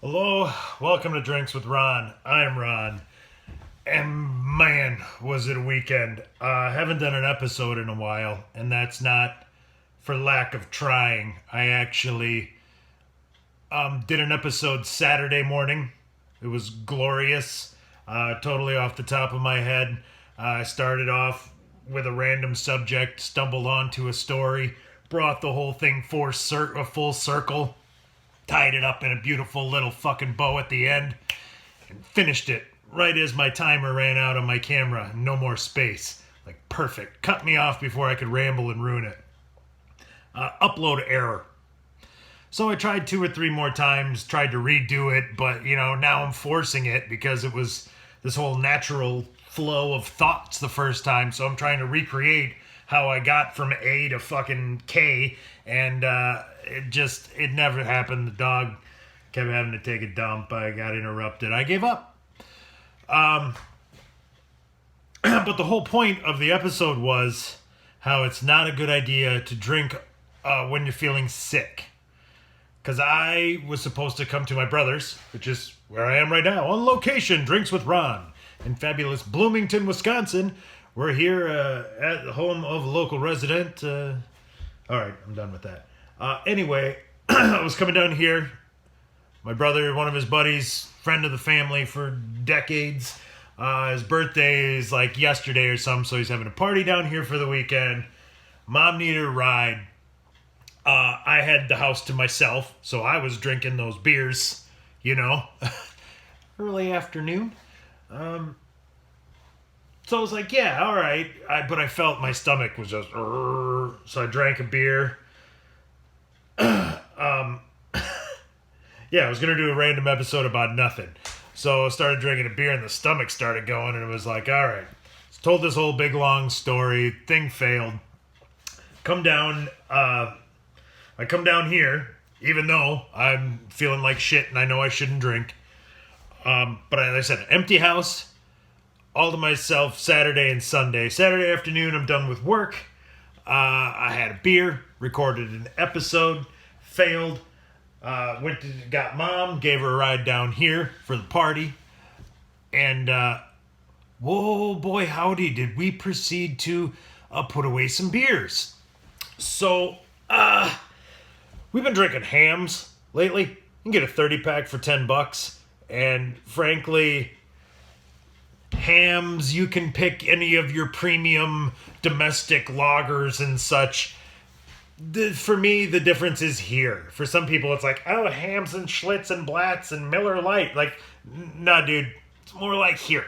Hello, welcome to Drinks with Ron. I'm Ron. And man, was it a weekend. I haven't done an episode in a while, and that's not for lack of trying. I actually did an episode Saturday morning. It was glorious, totally off the top of my head. I started off with a random subject, stumbled onto a story, brought the whole thing a full circle, tied it up in a beautiful little fucking bow at the end, and finished it right as my timer ran out on my camera. No more space. Like, perfect. Cut me off before I could ramble and ruin it. Upload error. So I tried 2 or 3 more times, tried to redo it, but, now I'm forcing it because it was this whole natural flow of thoughts the first time, so I'm trying to recreate how I got from A to fucking K, and it never happened. The dog kept having to take a dump. I got interrupted. I gave up. But the whole point of the episode was how it's not a good idea to drink when you're feeling sick. Because I was supposed to come to my brother's, which is where I am right now, on location, Drinks with Ron, in fabulous Bloomington, Wisconsin. We're here at the home of a local resident. All right, I'm done with that. Anyway, I was coming down here. My brother, one of his buddies, friend of the family for decades. His birthday is like yesterday or something, so he's having a party down here for the weekend. Mom needed a ride. I had the house to myself, so I was drinking those beers, early afternoon. So I was like, yeah, all right. But I felt my stomach was just, so I drank a beer. Yeah, I was going to do a random episode about nothing. So I started drinking a beer and the stomach started going, and it was like, all right. Told this whole big long story. Thing failed. I come down here, even though I'm feeling like shit and I know I shouldn't drink. But as I said, an empty house, all to myself, Saturday and Sunday. Saturday afternoon, I'm done with work. I had a beer, recorded an episode, failed. Got Mom, gave her a ride down here for the party. And, whoa, boy, howdy, did we proceed to put away some beers. So, we've been drinking hams lately. You can get a 30-pack for $10. And frankly, hams, you can pick any of your premium domestic lagers and such. For me, the difference is here. For some people, it's like, oh, hams and Schlitz and Blatz and Miller Lite. Like, nah, dude. It's more like here.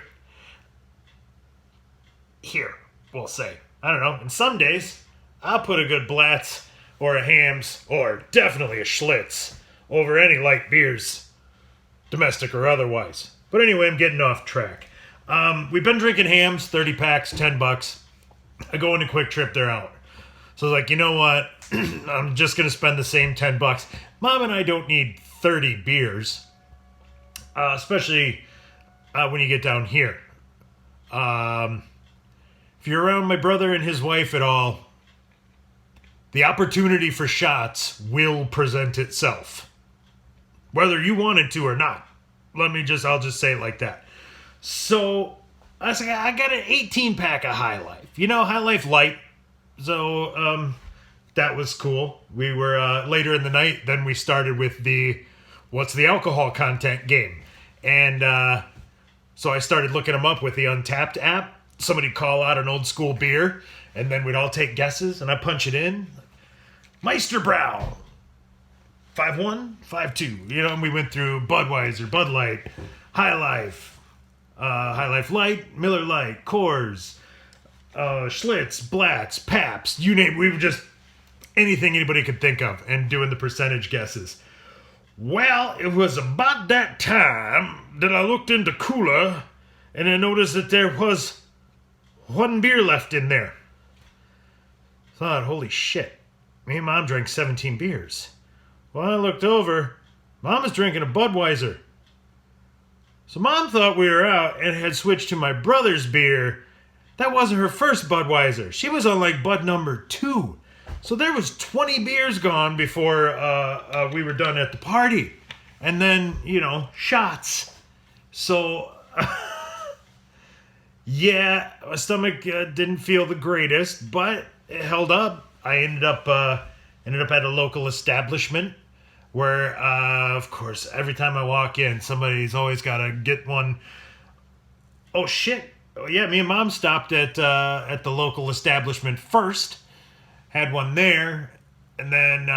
Here, we'll say. I don't know. And some days, I'll put a good Blatz or a hams or definitely a Schlitz over any light beers, domestic or otherwise. But anyway, I'm getting off track. We've been drinking hams, 30 packs, $10. I go into Quick Trip, they're out. So I was like, you know what? I'm just going to spend the same $10. Mom and I don't need 30 beers, especially when you get down here. If you're around my brother and his wife at all, the opportunity for shots will present itself, whether you want it to or not. I'll just say it like that. So I was like, I got an 18-pack of High Life. High Life Light. So that was cool. We were later in the night, then we started with the what's the alcohol content game. And so I started looking them up with the Untapped app. Somebody'd call out an old school beer, and then we'd all take guesses, and I punch it in. Meisterbrow. 5-1, 5-2. And we went through Budweiser, Bud Light, High Life Light, Miller Lite, Coors, Schlitz, Blatz, Pabst, you name it. We were just anything anybody could think of and doing the percentage guesses. Well, it was about that time that I looked in the cooler and I noticed that there was one beer left in there. Thought, holy shit, me and Mom drank 17 beers. Well, I looked over, Mom was drinking a Budweiser. So Mom thought we were out and had switched to my brother's beer. That wasn't her first Budweiser. She was on like Bud number 2. So there was 20 beers gone before we were done at the party. And then, shots. So, yeah, my stomach didn't feel the greatest, but it held up. I ended up at a local establishment where, of course, every time I walk in, somebody's always got to get one. Oh, shit. Oh, yeah, me and Mom stopped at the local establishment first. Had one there. And then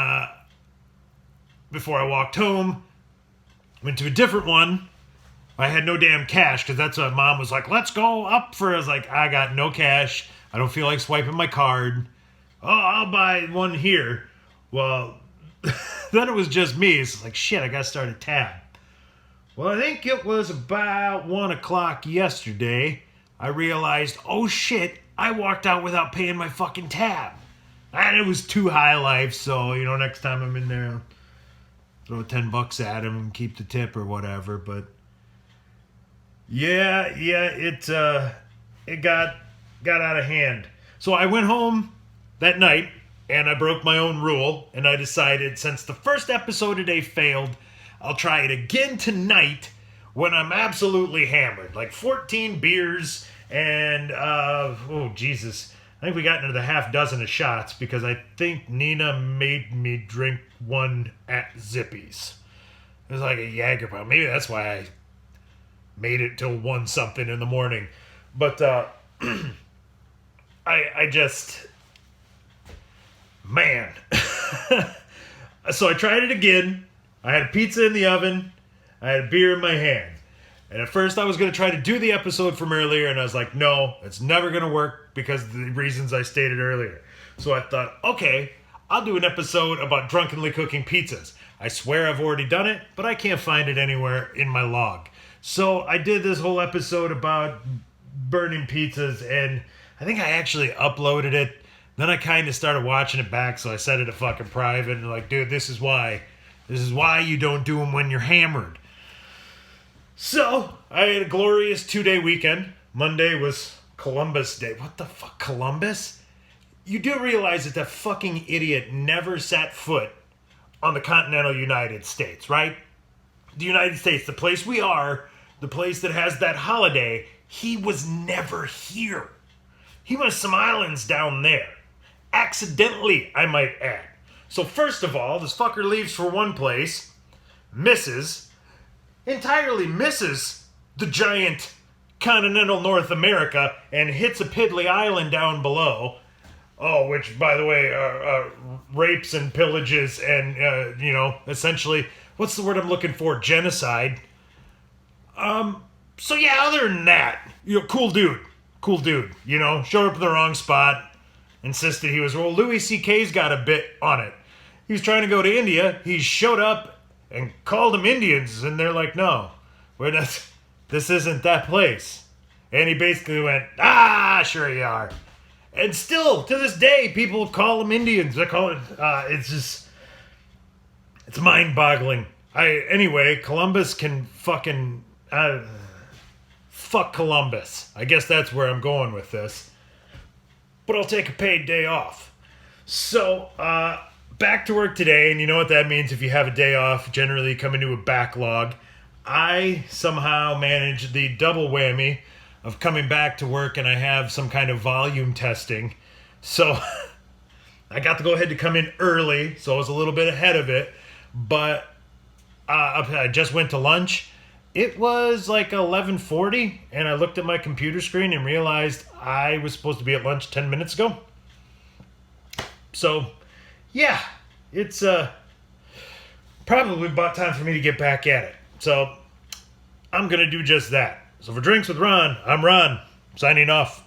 before I walked home, went to a different one. I had no damn cash because that's what Mom was like, let's go up for. I was like, I got no cash. I don't feel like swiping my card. Oh, I'll buy one here. Well, then it was just me. It's like, shit, I got to start a tab. Well, I think it was about 1 o'clock yesterday. I realized, oh shit, I walked out without paying my fucking tab. And it was too high life, so, next time I'm in there, I'll throw $10 at him and keep the tip or whatever. But yeah, it got out of hand. So I went home that night and I broke my own rule, and I decided, since the first episode today failed, I'll try it again tonight when I'm absolutely hammered. Like 14 beers and, oh, Jesus. I think we got into the half dozen of shots because I think Nina made me drink one at Zippy's. It was like a Jagerbomb. Maybe that's why I made it till 1 something in the morning. But I just... Man. So I tried it again. I had a pizza in the oven. I had a beer in my hand. And at first I was going to try to do the episode from earlier, and I was like, no, it's never going to work because of the reasons I stated earlier. So I thought, okay, I'll do an episode about drunkenly cooking pizzas. I swear I've already done it, but I can't find it anywhere in my log. So I did this whole episode about burning pizzas, and I think I actually uploaded it. Then I kind of started watching it back, so I set it to fucking private, and like, dude, this is why you don't do them when you're hammered. So, I had a glorious 2-day weekend. Monday was Columbus Day. What the fuck, Columbus? You do realize that fucking idiot never set foot on the continental United States, right? The United States, the place we are, the place that has that holiday, he was never here. He went to some islands down there. Accidentally, I might add. So first of all, this fucker leaves for one place, entirely misses the giant continental North America, and hits a piddly island down below. Oh, which, by the way, rapes and pillages and, essentially, what's the word I'm looking for? Genocide. So yeah, other than that, cool dude, showed up in the wrong spot, insisted he was, Louis C.K.'s got a bit on it. He was trying to go to India, he showed up and called them Indians, and they're like, no, this isn't that place. And he basically went, sure you are. And still, to this day, people call them Indians. They call it, it's mind-boggling. Anyway, Columbus can fucking, fuck Columbus. I guess that's where I'm going with this. But I'll take a paid day off. So, back to work today, and you know what that means if you have a day off, generally come into a backlog. I somehow managed the double whammy of coming back to work, and I have some kind of volume testing. So I got to go ahead to come in early, so I was a little bit ahead of it. But I just went to lunch. It was like 11:40, and I looked at my computer screen and realized I was supposed to be at lunch 10 minutes ago. So, yeah, it's probably about time for me to get back at it. So, I'm going to do just that. So for Drinks with Ron, I'm Ron, signing off.